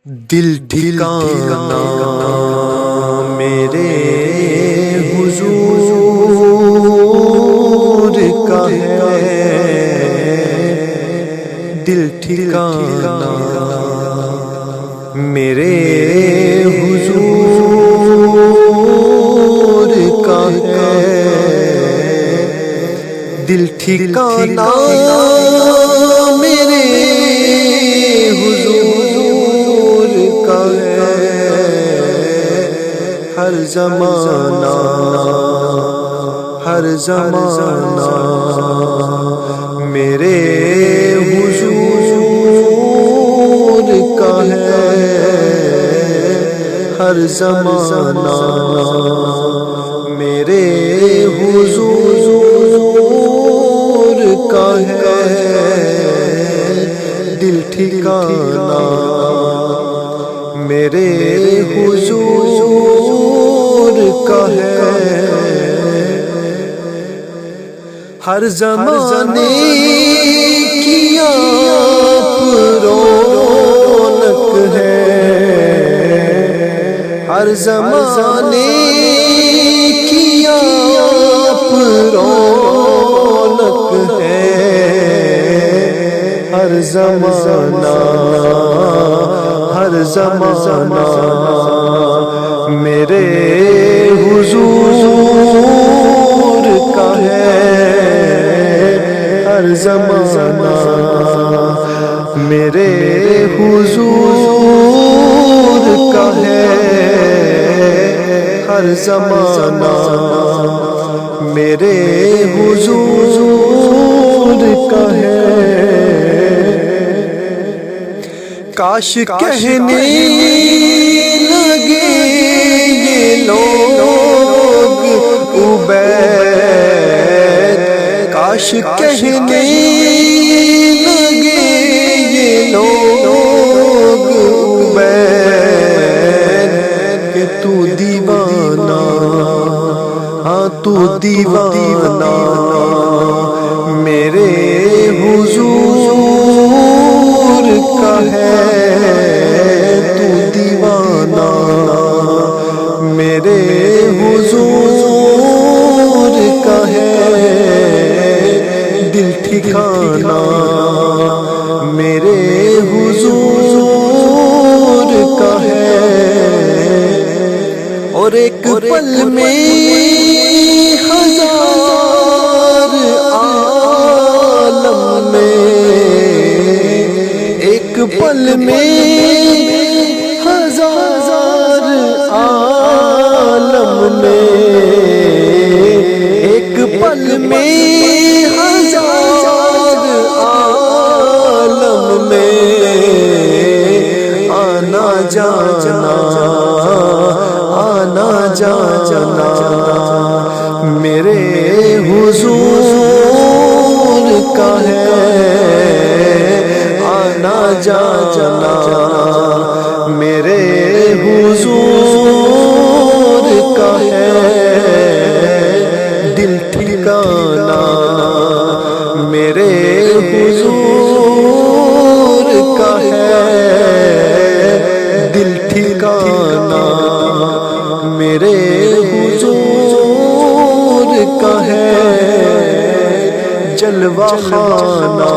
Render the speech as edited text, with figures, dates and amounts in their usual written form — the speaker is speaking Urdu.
دل ٹھکانا میرے حضور کا ہے، دل ٹھکانا میرے حضور کا ہے، دل ٹھکانا میرے حضور کا ہے، ہر زمانہ ہر زمانہ میرے حضور کا ہے، ہر زمانہ میرے حضور کا ہے، دل ٹھکانا میرے حضور کا ہے، ہر زمانے کی آپ رونق ہے، ہر زمانے کی آپ رونق ہے، ہر زمانہ ہر زمانہ میرے حضور کا ہے، ہر زمانہ میرے حضور کا ہے، ہر زمانہ میرے حضور کا ہے، کاش کہنے لگے یہ لوگ عبید، کاش کہنے لگے یہ لوگ عبید کہ تو دیوانہ، ہاں تو دیوانہ میرے حضور کا ہے، تو دیوانہ میرے حضور کا ہے، دل ٹھکانا میرے حضور کا ہے، اور ایک پل میں ہزار عالم میں، ایک پل میں ہزار عالم میں، ایک پل میں ہزار عالم میں آنا جانا آنا جانا میرے حضور کا ہے، آنا جانا میرے حضور کا ہے، دل ٹھکانا میرے حضور کا ہے، دل ٹھکانا میرے حضور کا ہے، جلوہ خانہ